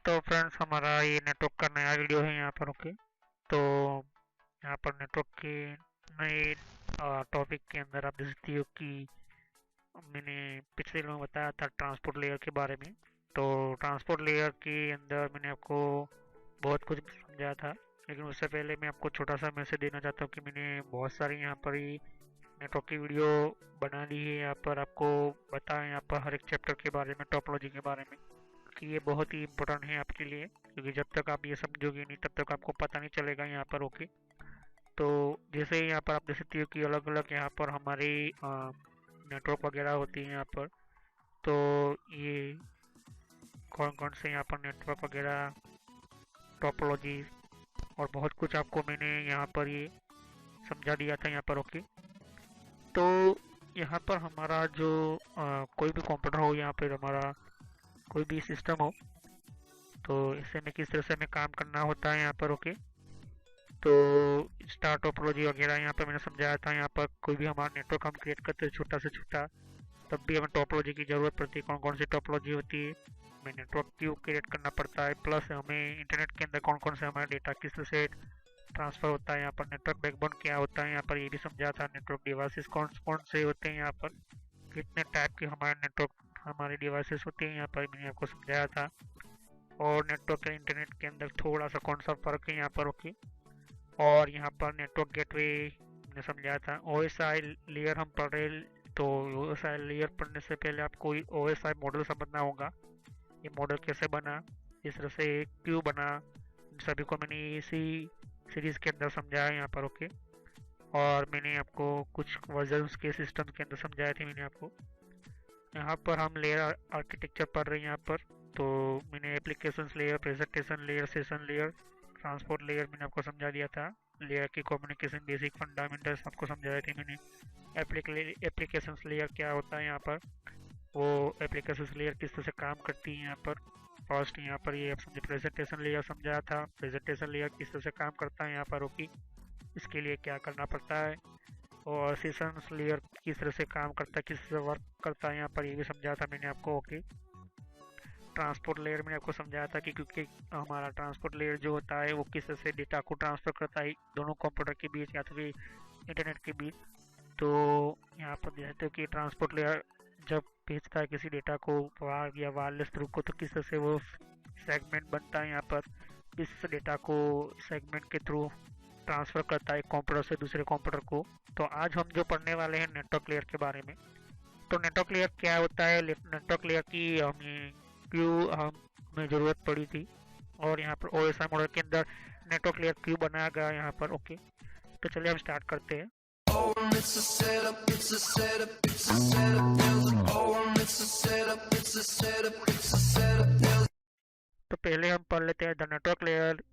तो फ्रेंड्स, हमारा ये नेटवर्क का नया वीडियो है यहाँ पर। ओके, तो यहाँ पर नेटवर्क के नए टॉपिक के अंदर आप देख सकती हो कि मैंने पिछले में बताया था ट्रांसपोर्ट लेयर के बारे में। तो ट्रांसपोर्ट लेयर के अंदर मैंने आपको बहुत कुछ समझाया था, लेकिन उससे पहले मैं आपको छोटा सा मैसेज देना चाहता हूँ कि मैंने बहुत सारी यहाँ पर ही नेटवर्क की वीडियो बना ली है। यहाँ पर आपको बताया यहाँ पर हर एक चैप्टर के बारे में, टोपोलॉजी के बारे में, कि ये बहुत ही इम्पोर्टेंट है आपके लिए, क्योंकि जब तक आप ये समझोगे नहीं तब तक आपको पता नहीं चलेगा यहाँ पर। ओके, तो जैसे यहाँ पर आप देख सकते हो कि अलग अलग यहाँ पर हमारी नेटवर्क वगैरह होती है यहाँ पर। तो ये कौन कौन से यहाँ पर नेटवर्क वगैरह, टोपोलॉजी और बहुत कुछ आपको मैंने यहाँ पर ये समझा दिया था यहाँ पर। ओके, तो यहाँ पर हमारा जो कोई भी कंप्यूटर हो, यहाँ पर हमारा कोई भी सिस्टम हो, तो इससे में किस तरह से हमें काम करना होता है यहाँ पर। ओके, तो स्टार टोपोलॉजी वगैरह यहाँ पर मैंने समझाया था। यहाँ पर कोई भी हमारा नेटवर्क हम क्रिएट करते हैं छोटा से छोटा, तब भी हमें टोपोलॉजी की ज़रूरत पड़ती है। कौन कौन सी टोपोलॉजी होती है, हमें नेटवर्क क्यों क्रिएट करना पड़ता है, प्लस हमें इंटरनेट के अंदर कौन कौन से हमारा डेटा किस तरह से ट्रांसफ़र होता है, यहाँ पर नेटवर्क बैकबोन क्या होता है यहाँ पर, ये भी समझा था। नेटवर्क डिवाइसेस कौन कौन से होते हैं यहाँ पर, कितने टाइप के हमारे नेटवर्क हमारे डिवाइसेस होते हैं यहाँ पर, मैंने आपको समझाया था। और नेटवर्क और इंटरनेट के अंदर थोड़ा सा कौन सा फ़र्क है यहाँ पर। ओके, और यहाँ पर नेटवर्क गेटवे मैंने समझाया था। ओएसआई लेयर हम पढ़ रहे, तो ओएसआई लेयर पढ़ने से पहले आपको ओएसआई मॉडल समझना होगा। ये मॉडल कैसे बना, इस तरह से क्यों बना, इन सभी को मैंने इसी सीरीज़ के अंदर समझाया यहाँ पर। ओके, और मैंने आपको कुछ वर्जन्स के सिस्टम के अंदर समझाए थे मैंने आपको। यहाँ पर हम लेयर आर्किटेक्चर पढ़ रहे हैं यहाँ पर। तो मैंने applications layer, presentation layer, session layer, transport layer मैंने आपको समझा दिया था। लेयर की कम्युनिकेशन बेसिक फंडामेंटल्स आपको समझाए थे मैंने। एप्लीकेशंस लेयर क्या होता है यहाँ पर, वो एप्लीकेशंस लेयर किस तरह से काम करती है यहाँ पर। फर्स्ट यहाँ पर ये आप समझे प्रेजेंटेशन लेयर समझाया था, प्रेजेंटेशन लेयर किस तरह से काम करता है यहाँ पर। ओके, इसके लिए क्या करना पड़ता है। और सेशंस लेयर किस तरह से काम करता है, किस तरह से वर्क करता है यहाँ पर, ये भी समझाया था मैंने आपको। ओके, ट्रांसपोर्ट लेयर मैंने आपको समझाया था कि क्योंकि हमारा ट्रांसपोर्ट लेयर जो होता है वो किस तरह से डेटा को ट्रांसफ़र करता है दोनों कंप्यूटर के बीच या तो फिर इंटरनेट के बीच। तो यहाँ पर देखते हो कि ट्रांसपोर्ट लेयर जब भेजता है किसी डेटा को वायर या वायरलेस थ्रू को, तो किस तरह से वो सेगमेंट बनता है यहाँ पर, इस डेटा को सेगमेंट के थ्रू ट्रांसफ़र करता है कंप्यूटर से दूसरे कंप्यूटर को। तो आज हम जो पढ़ने वाले हैं नेटवर्क लेयर के बारे में। तो नेटवर्क लेयर क्या होता है, नेटवर्क लेयर की हमें क्यों हमें ज़रूरत पड़ी थी, और यहाँ पर ओएसआई मॉडल के अंदर नेटवर्क लेयर क्यों बनाया गया यहाँ पर। ओके, तो चलिए हम स्टार्ट करते हैं। तो पहले हम पढ़ लेते हैं the network layer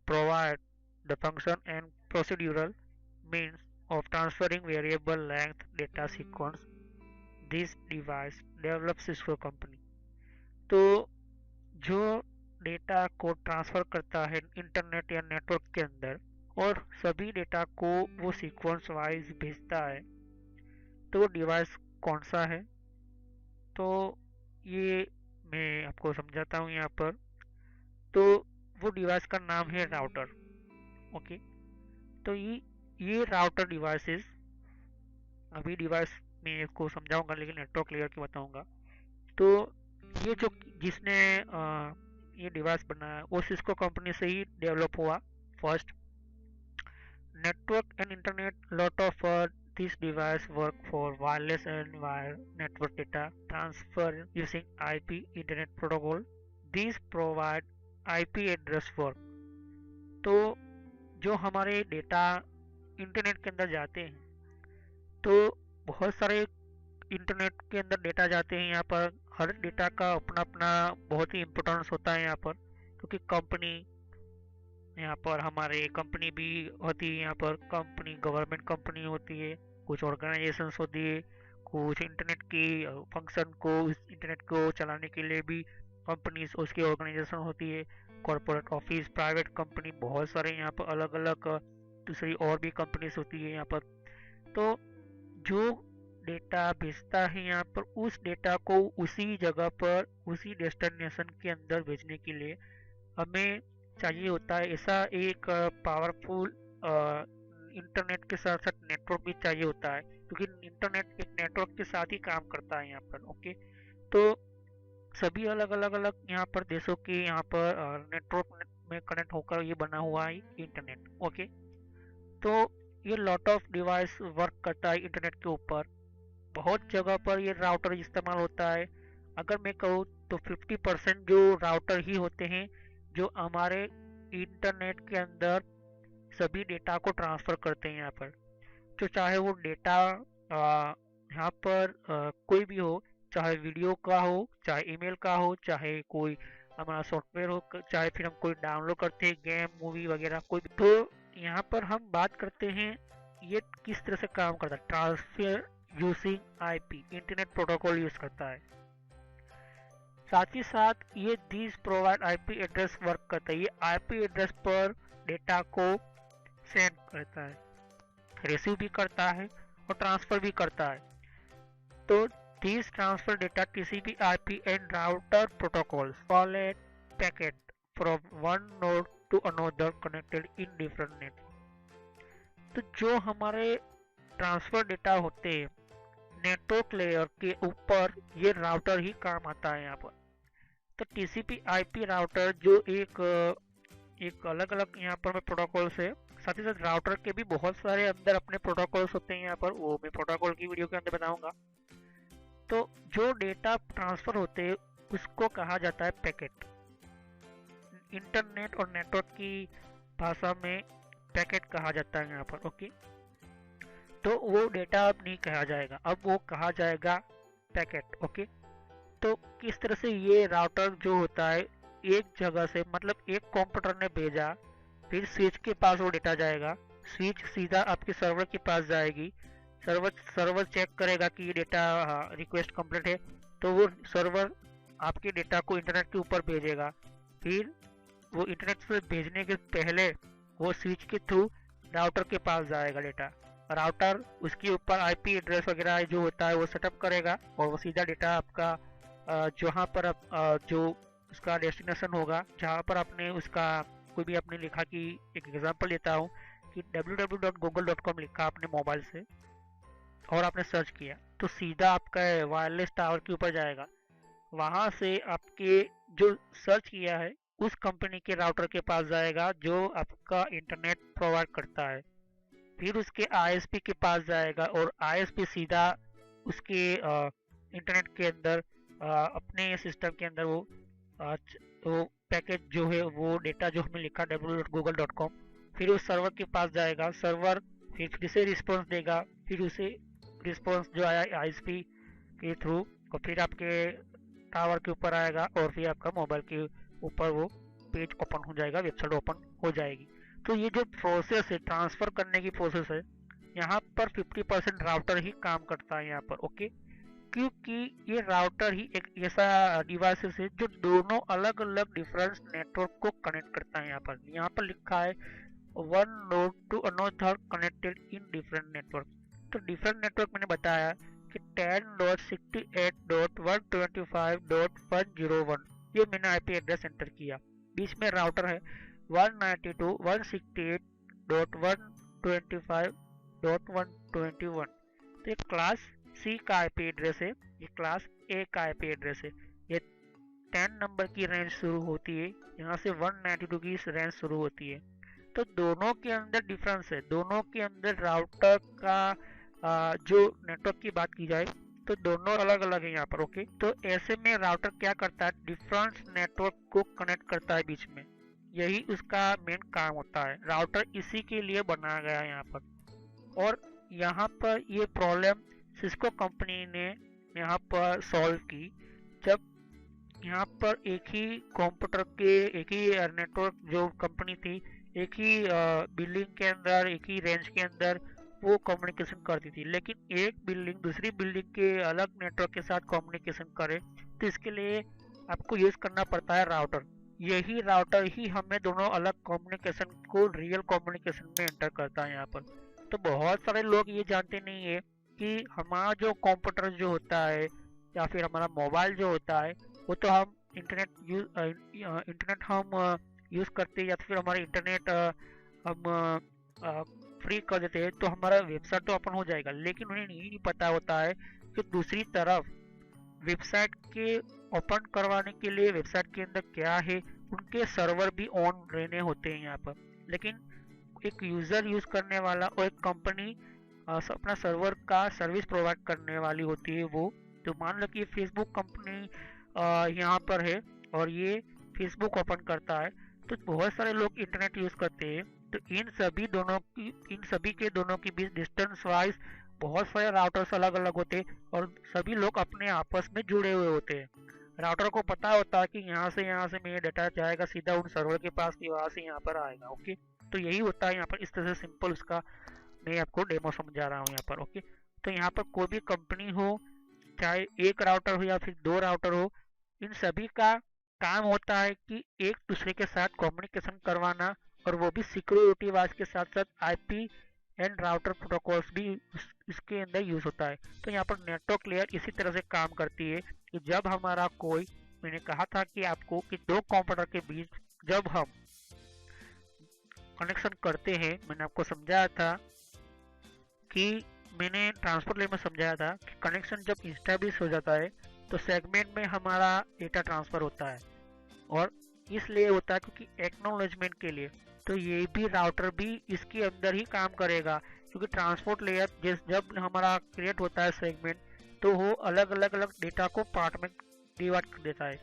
provide the function and procedural means of transferring variable length data sequence. This device develops Cisco company. तो जो डेटा को ट्रांसफ़र करता है इंटरनेट या नेटवर्क के अंदर और सभी डेटा को वो सीक्वेंस वाइज भेजता है, तो वो डिवाइस कौन सा है। तो ये मैं आपको समझाता हूँ यहाँ पर। तो वो डिवाइस का नाम है राउटर। ओके, तो ये राउटर डिवाइसेस, अभी डिवाइस में इसको समझाऊंगा लेकिन नेटवर्क लेयर की बताऊंगा। तो ये जो जिसने ये डिवाइस बनाया वो सिस्को कंपनी से ही डेवलप हुआ first. Network and internet lot of this device work for wireless and wire network data transfer using IP Internet Protocol. These provide IP address work. तो जो हमारे डेटा इंटरनेट के अंदर जाते हैं, तो बहुत सारे इंटरनेट के अंदर डेटा जाते हैं। यहाँ पर हर डेटा का अपना अपना बहुत ही इम्पोर्टेंस होता है यहाँ पर, क्योंकि कंपनी, यहाँ पर हमारे कंपनी भी होती है। यहाँ पर कंपनी गवर्नमेंट कंपनी होती है, कुछ ऑर्गेनाइजेशंस होती है, कुछ इंटरनेट की फंक्शन को, इंटरनेट को चलाने के लिए भी कंपनीज उसकी ऑर्गेनाइजेशन होती है। कॉरपोरेट ऑफिस, प्राइवेट कंपनी, बहुत सारे यहाँ पर अलग अलग दूसरी और भी कंपनीज होती है यहाँ पर। तो जो डेटा भेजता है यहाँ पर, उस डेटा को उसी जगह पर उसी डेस्टिनेशन के अंदर भेजने के लिए हमें चाहिए होता है ऐसा एक पावरफुल इंटरनेट के साथ साथ नेटवर्क भी चाहिए होता है, क्योंकि इंटरनेट एक नेटवर्क के साथ ही काम करता है यहाँ पर। ओके, तो सभी अलग अलग अलग यहाँ पर देशों के यहाँ पर नेटवर्क में कनेक्ट होकर ये बना हुआ है इंटरनेट। ओके, तो ये लॉट ऑफ डिवाइस वर्क करता है इंटरनेट के ऊपर। बहुत जगह पर ये राउटर इस्तेमाल होता है। अगर मैं कहूँ तो 50% जो राउटर ही होते हैं जो हमारे इंटरनेट के अंदर सभी डेटा को ट्रांसफ़र करते हैं यहाँ पर। तो चाहे वो डेटा यहाँ पर कोई भी हो, चाहे वीडियो का हो, चाहे ईमेल का हो, चाहे कोई हमारा सॉफ्टवेयर हो, चाहे फिर हम कोई डाउनलोड करते हैं गेम मूवी वगैरह कोई भी। तो यहाँ पर हम बात करते हैं ये किस तरह से काम करता है। Transfer using IP, internet protocol use करता है। साथ ही साथ ये this provide IP address work करता है। ये आईपी एड्रेस पर डेटा को सेंड करता है, रिसीव भी करता है और ट्रांसफर भी करता है। तो this transfer data TCP IP and router protocols call it packet from one node to another connected in different net. तो जो हमारे ट्रांसफर डेटा होते हैं नेटवर्क लेयर के ऊपर, ये राउटर ही काम आता है यहाँ पर। तो टीसीपी आईपी राउटर जो एक अलग अलग यहाँ पर प्रोटोकॉल्स है। साथ ही साथ राउटर के भी बहुत सारे अंदर अपने प्रोटोकॉल्स होते हैं यहाँ पर, वो मैं प्रोटोकॉल की वीडियो के अंदर बताऊंगा। तो जो डेटा ट्रांसफर होते हैं उसको कहा जाता है पैकेट। इंटरनेट और नेटवर्क की भाषा में पैकेट कहा जाता है यहाँ पर। ओके, तो वो डेटा अब नहीं कहा जाएगा, अब वो कहा जाएगा पैकेट। ओके, तो किस तरह से ये राउटर जो होता है एक जगह से, मतलब एक कंप्यूटर ने भेजा, फिर स्विच के पास वो डेटा जाएगा, स्विच सीधा आपके सर्वर के पास जाएगी, सर्वर चेक करेगा कि ये डेटा रिक्वेस्ट कंप्लीट है, तो वो सर्वर आपके डेटा को इंटरनेट के ऊपर भेजेगा। फिर वो इंटरनेट से भेजने के पहले वो स्विच के थ्रू राउटर के पास जाएगा डेटा। राउटर उसके ऊपर आईपी एड्रेस वगैरह जो होता है वो सेटअप करेगा और वो सीधा डेटा आपका जहाँ पर जो उसका डेस्टिनेशन होगा, जहाँ पर आपने उसका कोई भी आपने लिखा कि एक एग्जांपल लेता हूँ कि www.google.com लिखा आपने मोबाइल से और आपने सर्च किया, तो सीधा आपका वायरलेस टावर के ऊपर जाएगा। वहाँ से आपके जो सर्च किया है उस कंपनी के राउटर के पास जाएगा जो आपका इंटरनेट प्रोवाइड करता है। फिर उसके आईएसपी के पास जाएगा और आईएसपी सीधा उसके इंटरनेट के अंदर अपने सिस्टम के अंदर वो पैकेज जो है वो डेटा जो हमने लिखा www.google.com, फिर उस सर्वर के पास जाएगा। सर्वर फिर से रिस्पॉन्स देगा, फिर उसे रिस्पॉन्स जो आया आईएसपी के थ्रू और फिर आपके टावर के ऊपर आएगा और फिर आपका मोबाइल के ऊपर वो पेज ओपन हो जाएगा, वेबसाइट ओपन हो जाएगी। तो ये जो प्रोसेस है ट्रांसफर करने की प्रोसेस है, यहाँ पर 50% राउटर ही काम करता है यहाँ पर। ओके, क्योंकि ये राउटर ही एक ऐसा डिवाइसेस है जो दोनों अलग अलग डिफरेंट नेटवर्क को कनेक्ट करता है। यहाँ पर लिखा है one node to another connected in different network. तो डिफरेंट नेटवर्क मैंने बताया कि 10.68.125.101 ये मैंने आईपी एड्रेस एंटर किया। बीच में राउटर है 192.168.125.121। तो ये क्लास सी का आईपी एड्रेस है, ये क्लास ए का आईपी एड्रेस है। ये 10 नंबर की रेंज शुरू होती है, यहाँ से 192 की रेंज शुरू होती है। तो दोनों के अंदर डिफरेंस है, दोनों के अंदर राउटर का जो नेटवर्क की बात की जाए तो दोनों अलग अलग है यहाँ पर। ओके, तो ऐसे में राउटर क्या करता है, डिफरेंट नेटवर्क को कनेक्ट करता है बीच में, यही उसका मेन काम होता है। राउटर इसी के लिए बनाया गया है यहाँ पर। और यहाँ पर ये प्रॉब्लम सिस्को कंपनी ने यहाँ पर सॉल्व की, जब यहाँ पर एक ही कंप्यूटर के एक ही नेटवर्क जो कंपनी थी एक ही बिल्डिंग के अंदर एक ही रेंज के अंदर वो कम्युनिकेशन करती थी, लेकिन एक बिल्डिंग दूसरी बिल्डिंग के अलग नेटवर्क के साथ कम्युनिकेशन करे तो इसके लिए आपको यूज करना पड़ता है राउटर। यही राउटर ही हमें दोनों अलग कम्युनिकेशन को रियल कम्युनिकेशन में एंटर करता है यहाँ पर। तो बहुत सारे लोग ये जानते नहीं है कि हमारा जो कंप्यूटर जो होता है या फिर हमारा मोबाइल जो होता है वो तो हम इंटरनेट हम यूज़ करते हैं या फिर हमारा इंटरनेट हम फ्री कर देते हैं तो हमारा वेबसाइट तो ओपन हो जाएगा, लेकिन उन्हें ये नहीं पता होता है कि दूसरी तरफ वेबसाइट के ओपन करवाने के लिए वेबसाइट के अंदर क्या है, उनके सर्वर भी ऑन रहने होते हैं यहाँ पर। लेकिन एक यूज़र यूज़ करने वाला और एक कंपनी अपना सर्वर का सर्विस प्रोवाइड करने वाली होती है वो। तो मान लो कि फेसबुक कंपनी यहाँ पर है और ये फेसबुक ओपन करता है, तो बहुत सारे लोग इंटरनेट यूज़ करते हैं। तो इन सभी के दोनों के बीच डिस्टेंस वाइज बहुत सारे राउटर्स अलग अलग होते हैं और सभी लोग अपने आपस में जुड़े हुए होते हैं। राउटर को पता होता है कि यहाँ से मेरा डाटा जाएगा सीधा उन सर्वर के पास, कि वहाँ से यहाँ पर आएगा। ओके, तो यही होता है यहाँ पर। इस तरह से सिंपल उसका मैं आपको डेमो समझा रहा हूँ यहाँ पर। ओके, तो यहाँ पर कोई भी कंपनी हो, चाहे एक राउटर हो या फिर दो राउटर हो, इन सभी का काम होता है कि एक दूसरे के साथ कम्युनिकेशन करवाना, और वो भी सिक्योरिटी वाइज के साथ साथ आईपी एंड राउटर प्रोटोकॉल्स भी इसके अंदर यूज होता है। तो यहाँ पर नेटवर्क लेयर इसी तरह से काम करती है कि जब हमारा कोई, मैंने कहा था कि आपको कि दो कंप्यूटर के बीच जब हम कनेक्शन करते हैं, मैंने आपको समझाया था कि मैंने ट्रांसपोर्ट लेयर में समझाया था कि कनेक्शन जब इस्टेब्लिश हो जाता है तो सेगमेंट में हमारा डेटा ट्रांसफर होता है, और इसलिए होता है क्योंकि एक्नॉलेजमेंट के लिए। तो ये भी राउटर भी इसके अंदर ही काम करेगा, क्योंकि ट्रांसपोर्ट लेयर जब हमारा क्रिएट होता है सेगमेंट, तो वो अलग अलग डेटा को पार्ट में डिवाइड कर देता है।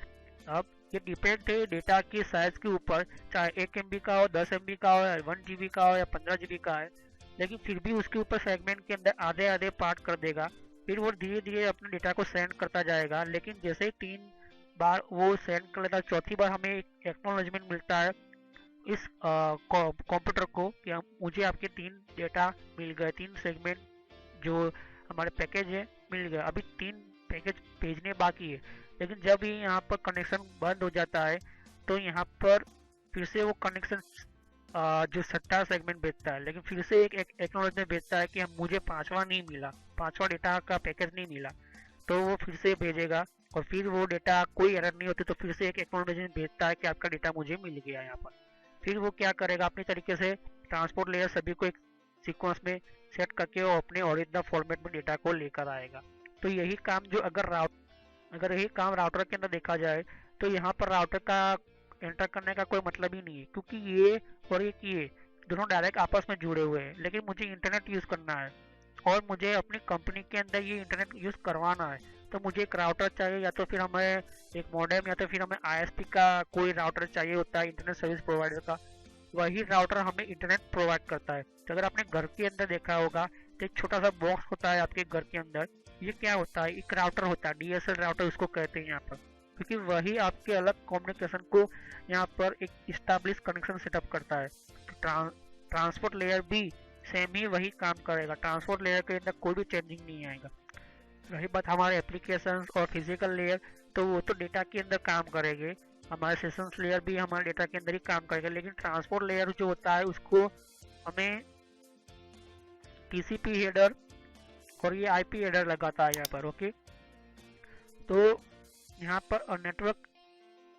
अब ये डिपेंड है डेटा के साइज के ऊपर, चाहे 1 MB का हो, 10 MB का हो, या 1 GB का हो, या 15 GB का है, लेकिन फिर भी उसके ऊपर सेगमेंट के अंदर आधे आधे पार्ट कर देगा। फिर वो धीरे धीरे अपने डेटा को सेंड करता जाएगा, लेकिन जैसे ही 3 बार वो सेंड कर लेता है, चौथी बार हमें एक एक्नॉलेजमेंट मिलता है इस कंप्यूटर को कि मुझे आपके 3 डेटा मिल गए, 3 सेगमेंट जो हमारे पैकेज है मिल गए, अभी 3 पैकेज भेजने बाकी है। लेकिन जब ये यहाँ पर कनेक्शन बंद हो जाता है तो यहाँ पर फिर से वो कनेक्शन जो 6ठा सेगमेंट भेजता है, लेकिन फिर से एक एक्नॉलेजमेंट भेजता है कि मुझे 5वां नहीं मिला, 5वां डेटा का पैकेज नहीं मिला, तो वो फिर से भेजेगा। और फिर वो डेटा कोई एरर नहीं होती तो फिर से एक एक्नॉलेजमेंट भेजता है कि आपका डेटा मुझे मिल गया यहाँ पर। फिर वो क्या करेगा, अपने तरीके से ट्रांसपोर्ट लेयर सभी को एक सीक्वेंस में सेट करके वो अपने ओरिजिनल फॉर्मेट में डेटा को लेकर आएगा। तो यही काम जो अगर यही काम राउटर के अंदर देखा जाए तो यहाँ पर राउटर का एंटर करने का कोई मतलब ही नहीं है, क्योंकि ये और ये दोनों डायरेक्ट आपस में जुड़े हुए हैं। लेकिन मुझे इंटरनेट यूज़ करना है और मुझे अपनी कंपनी के अंदर ये इंटरनेट यूज़ करवाना है, तो मुझे एक राउटर चाहिए, या तो फिर हमें एक मॉडेम, या तो फिर हमें आईएसपी का कोई राउटर चाहिए होता है, इंटरनेट सर्विस प्रोवाइडर का। वही राउटर हमें इंटरनेट प्रोवाइड करता है। तो अगर आपने घर के अंदर देखा होगा तो एक छोटा सा बॉक्स होता है आपके घर के अंदर, ये क्या होता है, एक राउटर होता है, डीएसएल राउटर उसको कहते हैं यहाँ पर, क्योंकि वही आपके अलग कम्युनिकेशन को यहाँ पर एक इस्टेब्लिश कनेक्शन सेटअप करता है। ट्रांसपोर्ट लेयर भी सेम ही वही काम करेगा, ट्रांसपोर्ट लेयर के अंदर कोई भी चेंजिंग नहीं आएगा। रही बात हमारे एप्लीकेशंस और फिजिकल लेयर, तो वो तो डेटा के अंदर काम करेंगे, हमारे सेशंस लेयर भी हमारे डेटा के अंदर ही काम करेगा। लेकिन ट्रांसपोर्ट लेयर जो होता है उसको हमें टीसीपी हेडर और ये आईपी हेडर लगाता है यहाँ पर। ओके, तो यहाँ पर network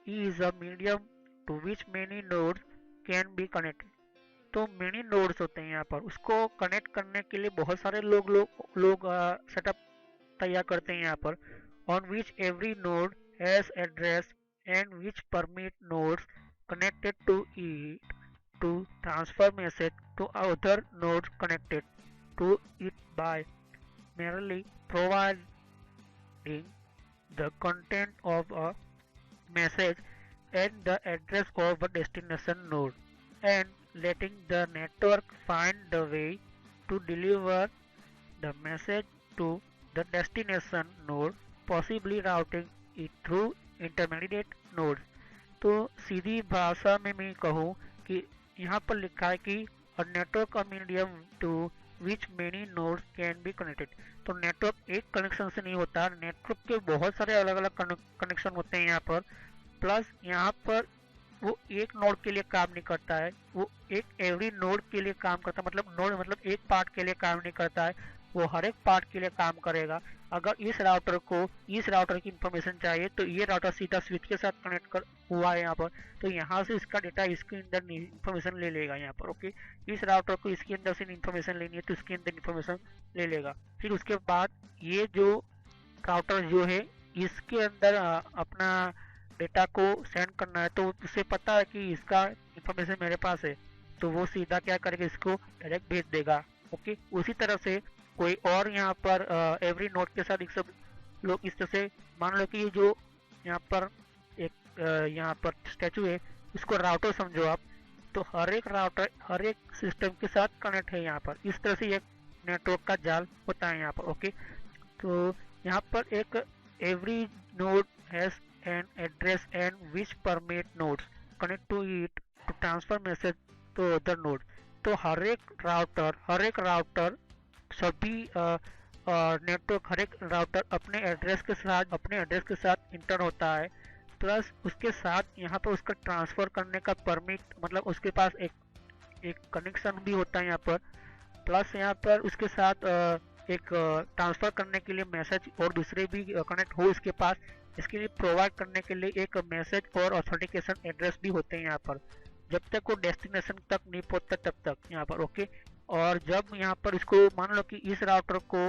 is a medium to which many nodes can be connected. तो मेनी नोड्स होते हैं यहाँ पर, उसको कनेक्ट करने के लिए बहुत सारे लोग सेटअप तैयार करते हैं यहाँ पर, on which every node has address and which permit nodes connected to it to transfer message to other nodes connected to it by merely providing the content of a message and the address of a destination node, and letting the network find the way to deliver the message to the destination node, possibly routing it through intermediate nodes। तो सीधी भाषा में मैं कहूँ कि यहाँ पर लिखा है कि a network a medium to which many nodes can be connected। तो नेटवर्क एक कनेक्शन से नहीं होता, नेटवर्क के बहुत सारे अलग अलग कनेक्शन होते हैं यहाँ पर। प्लस यहाँ पर वो एक नोड के लिए काम नहीं करता है, वो एक एवरी नोड के लिए काम करता है, मतलब नोड मतलब एक पार्ट के लिए काम नहीं करता है, वो हर एक पार्ट के लिए काम करेगा। अगर इस राउटर की इंफॉर्मेशन चाहिए तो ये राउटर सीधा स्विच के साथ कनेक्ट कर हुआ है यहाँ पर, तो यहाँ से इसका डेटा इसके अंदर इंफॉर्मेशन ले लेगा यहाँ पर। ओके, इस राउटर को इसके अंदर से इंफॉर्मेशन लेनी है तो इसके अंदर इंफॉर्मेशन ले लेगा। फिर उसके बाद ये जो राउटर जो है इसके अंदर अपना डेटा को सेंड करना है, तो उसे पता है कि इसका इंफॉर्मेशन मेरे पास है, तो वो सीधा क्या करेगा, इसको डायरेक्ट भेज देगा। ओके, उसी तरह से कोई और यहाँ पर एवरी नोड के साथ एक सब लोग इस तरह से मान लो कि ये जो यहाँ पर एक यहाँ पर स्टैचू है, इसको राउटर समझो आप, तो हर एक राउटर हर एक सिस्टम के साथ कनेक्ट है यहाँ पर। इस तरह से एक नेटवर्क का जाल होता है यहाँ पर। ओके, तो यहाँ पर एक every node has an address and which permit nodes connect to it to transfer message to other node. तो हर एक राउटर सभी नेटवर्क हर एक राउटर अपने एड्रेस के साथ इंटर होता है, प्लस उसके साथ यहाँ पर उसका ट्रांसफर करने का परमिट, मतलब उसके पास एक कनेक्शन भी होता है यहाँ पर, प्लस यहाँ पर उसके साथ एक ट्रांसफर करने के लिए मैसेज और दूसरे भी कनेक्ट हो इसके पास, इसके लिए प्रोवाइड करने के लिए एक मैसेज और ऑथेंटिकेशन एड्रेस भी होते हैं यहाँ पर, जब तक वो डेस्टिनेशन तक नहीं पहुंचता तब तक यहाँ पर। ओके, और जब यहाँ पर इसको मान लो कि इस राउटर को,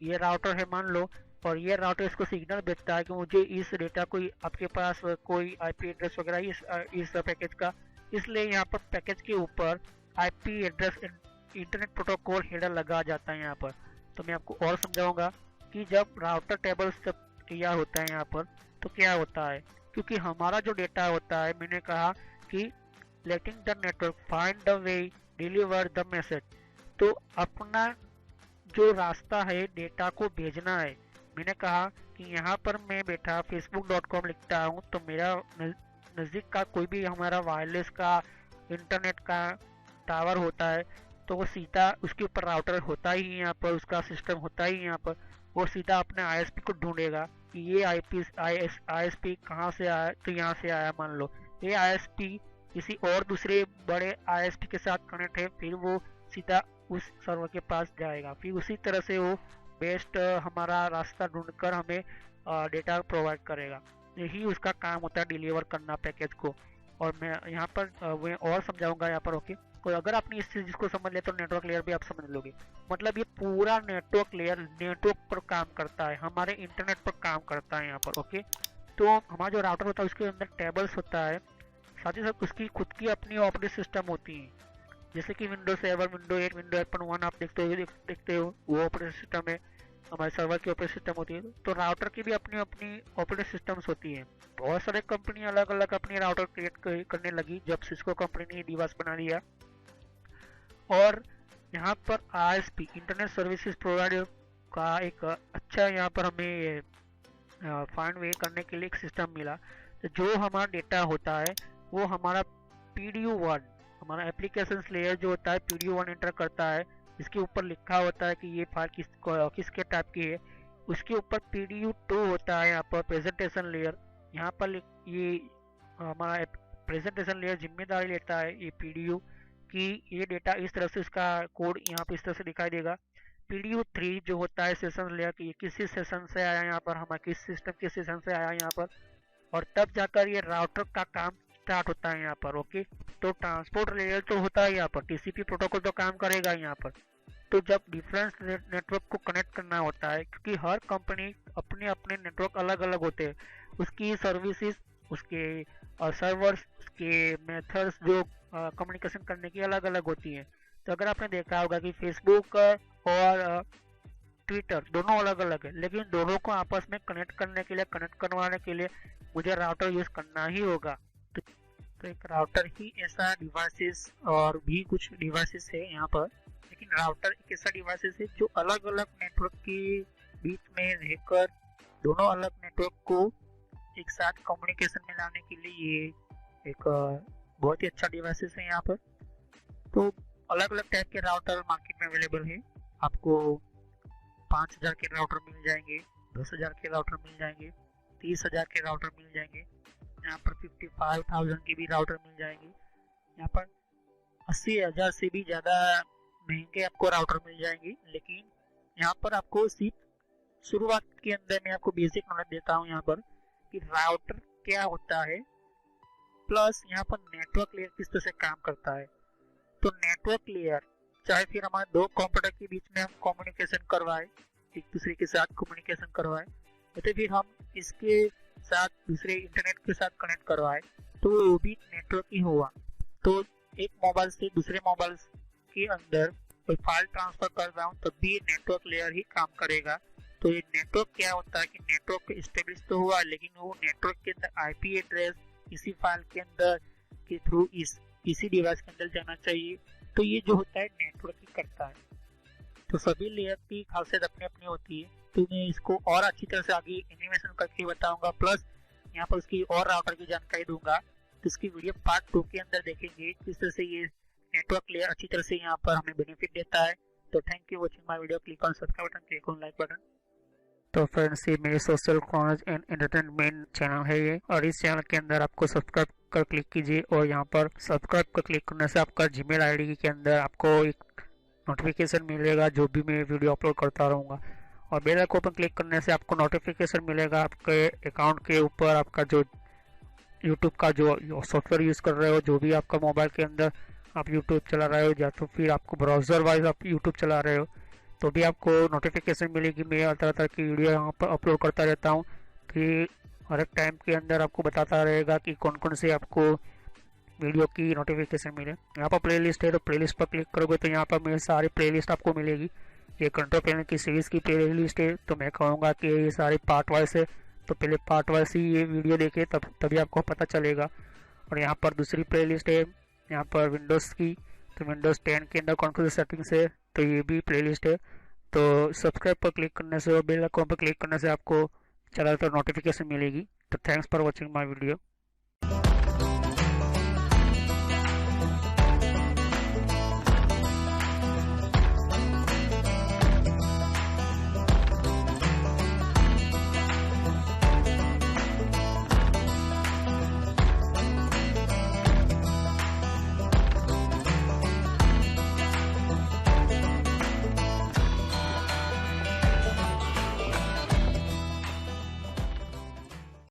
ये राउटर है मान लो, और ये राउटर इसको सिग्नल भेजता है कि मुझे इस डेटा को, आपके पास कोई आईपी एड्रेस वगैरह इस पैकेज का, इसलिए यहाँ पर पैकेज के ऊपर IP address internet protocol header लगा जाता है यहाँ पर। तो मैं आपको और समझाऊंगा कि जब राउटर टेबल सब तैयार होता है यहाँ पर तो क्या होता है, क्योंकि हमारा जो डेटा होता है, मैंने कहा कि letting the network find the way deliver the message, तो अपना जो रास्ता है डेटा को भेजना है। मैंने कहा कि यहाँ पर मैं बैठा facebook.com लिखता हूँ, तो मेरा नज़दीक का कोई भी हमारा वायरलेस का इंटरनेट का टावर होता है, तो वो सीधा उसके ऊपर राउटर होता ही यहाँ पर, उसका सिस्टम होता ही यहाँ पर, वो सीधा अपने आईएसपी को ढूंढेगा कि ये आईएसपी कहाँ से आया, तो यहाँ से आया मान लो, ये आईएसपी किसी और दूसरे बड़े आईएसपी के साथ कनेक्ट है, फिर वो सीधा उस सर्वर के पास जाएगा, फिर उसी तरह से वो बेस्ट हमारा रास्ता ढूंढकर हमें डेटा प्रोवाइड करेगा। यही उसका काम होता है, डिलीवर करना पैकेज को। और मैं यहाँ पर मैं और समझाऊंगा यहाँ पर। ओके, तो अगर आपने इस चीज को समझ लिया तो नेटवर्क लेयर भी आप समझ लोगे। मतलब ये पूरा नेटवर्क लेयर नेटवर्क पर काम करता है, हमारे इंटरनेट पर काम करता है यहाँ पर। ओके, तो हमारा जो राउटर होता है उसके अंदर टेबल्स होता है, साथ ही साथ उसकी खुद की अपनी ऑपरेटिंग सिस्टम होती है, जैसे कि विंडोज 7, विंडो 8, विंडो 8.1 आप देखते हो वो ऑपरेटिंग सिस्टम है, हमारे सर्वर की ऑपरेटिंग सिस्टम होती है। तो राउटर की भी अपनी अपनी ऑपरेटिंग सिस्टम्स होती है। बहुत सारे कंपनी अलग अलग अपनी राउटर क्रिएट करने लगी जब सिस्को कंपनी ने डिवाइस बना लिया। और यहाँ पर आईएसपी इंटरनेट सर्विसेज प्रोवाइडर का एक अच्छा यहाँ पर हमें फाइंड वे करने के लिए एक सिस्टम मिला। तो जो हमारा डेटा होता है वो हमारा PDU1, हमारा एप्लीकेशन लेयर जो होता है PDU1 एंटर करता है, इसके ऊपर लिखा होता है कि ये फाइल किसके टाइप की है। उसके ऊपर PDU2 होता है यहाँ पर प्रेजेंटेशन लेयर, यहाँ पर ये हमारा प्रेजेंटेशन लेयर जिम्मेदारी लेता है ये PDU कि ये डेटा इस तरह से, इसका कोड यहाँ पे इस तरह से दिखाई देगा। PDU3 जो होता है सेशन लेयर की, किसी सेशन से आया यहाँ पर, हमारा किस सिस्टम के सेशन से आया यहाँ पर, और तब जाकर ये राउटर का काम स्टार्ट होता है यहाँ पर। ओके, तो ट्रांसपोर्ट लेयर तो होता है यहाँ पर, TCP प्रोटोकॉल तो काम करेगा यहाँ पर। तो जब डिफरेंस नेटवर्क को कनेक्ट करना होता है, क्योंकि हर कंपनी अपने अपने नेटवर्क अलग अलग होते हैं, उसकी सर्विसेज, उसके सर्वर्स, उसके मेथड्स जो कम्युनिकेशन करने की अलग अलग होती हैं। तो अगर आपने देखा होगा कि फेसबुक और ट्विटर दोनों अलग अलग है, लेकिन दोनों को आपस में कनेक्ट करने के लिए, कनेक्ट करवाने के लिए मुझे राउटर यूज करना ही होगा। तो एक राउटर ही ऐसा डिवाइसेस, और भी कुछ डिवाइसेस है यहाँ पर, लेकिन राउटर एक ऐसा डिवाइसेस है जो अलग अलग नेटवर्क के बीच में रहकर दोनों अलग नेटवर्क को एक साथ कम्युनिकेशन में लाने के लिए ये एक बहुत ही अच्छा डिवाइसेस है यहाँ पर। तो अलग अलग टाइप के राउटर मार्केट में अवेलेबल है, आपको 5000 के राउटर मिल जाएंगे, 10,000 के राउटर मिल जाएंगे, 30,000 के राउटर मिल जाएंगे, यहाँ पर 55,000 के भी राउटर मिल जाएंगे, यहाँ पर 80,000 से भी ज़्यादा महंगे आपको राउटर मिल जाएंगे। लेकिन यहाँ पर आपको सिर्फ शुरुआत के अंदर मैं आपको बेसिक नॉलेज देता हूँ यहाँ पर कि राउटर क्या होता है, प्लस यहाँ पर नेटवर्क लेयर किस तरह से काम करता है। तो नेटवर्क लेयर चाहे फिर हमारे दो कंप्यूटर के बीच में हम कम्युनिकेशन करवाए, एक दूसरे के साथ कम्युनिकेशन करवाए, तो फिर हम इसके साथ दूसरे इंटरनेट के साथ कनेक्ट करवाए, तो वो भी नेटवर्क ही हुआ। तो एक मोबाइल से दूसरे मोबाइल के अंदर कोई फाइल ट्रांसफर कर रहा हूँ तब भी नेटवर्क लेयर ही काम करेगा। तो ये नेटवर्क क्या होता है कि नेटवर्क इस्टेब्लिश तो हुआ, लेकिन वो नेटवर्क के अंदर आईपी एड्रेस इसी फाइल के अंदर के थ्रू इसी डिवाइस के अंदर जाना चाहिए। तो ये जो होता है नेटवर्क ही करता है। तो सभी लेयर की खासियत अपनी अपनी होती है, तो मैं इसको और अच्छी तरह से आगे एनिमेशन करके बताऊंगा, प्लस यहाँ पर उसकी और राउटर की जानकारी दूंगा। तो इसकी वीडियो पार्ट 2 के अंदर देखेंगे किस तरह से ये नेटवर्क लेयर अच्छी तरह से यहाँ पर हमें बेनिफिट देता है। तो thank you watching my video. Click on subscribe button, click on like button. तो फ्रेंड्स, ये मेरे social college and entertainment channel है ये, और इस चैनल के अंदर आपको सब्सक्राइब कर क्लिक कीजिए, और यहाँ पर सब्सक्राइब कर क्लिक करने से आपका जीमेल आईडी के अंदर आपको एक नोटिफिकेशन मिलेगा जो भी मैं वीडियो अपलोड करता रहूँगा, और बेल आइकन पर क्लिक करने से आपको नोटिफिकेशन मिलेगा आपके अकाउंट के ऊपर। आपका जो यूट्यूब का जो सॉफ्टवेयर यूज़ कर रहे हो, जो भी आपका मोबाइल के अंदर आप यूट्यूब चला रहे हो, या तो फिर आपको ब्राउज़र वाइज आप यूट्यूब चला रहे हो, तो भी आपको नोटिफिकेशन मिलेगी। मैं तरह तरह की वीडियो यहाँ पर अपलोड करता रहता हूँ, कि हर एक टाइम के अंदर आपको बताता रहेगा कि कौन कौन से आपको वीडियो की नोटिफिकेशन मिले। यहाँ पर प्लेलिस्ट है, तो प्लेलिस्ट पर क्लिक करोगे तो यहाँ पर मेरी सारी प्लेलिस्ट आपको मिलेगी। ये कंट्रोल पैनल की सीरीज़ की प्लेलिस्ट है, तो मैं कहूँगा कि ये सारी पार्ट वाइज है, तो पहले पार्ट वाइज ही ये वीडियो देखे तभी आपको पता चलेगा। और यहाँ पर दूसरी प्लेलिस्ट है यहाँ पर विंडोज़ की, तो विंडोज़ 10 के अंदर कौन कौन सी सेटिंग्स है, तो ये भी प्लेलिस्ट है। तो सब्सक्राइब पर क्लिक करने से और बेल आइकन पर क्लिक करने से आपको ज़्यादातर नोटिफिकेशन मिलेगी। तो thanks for watching my video.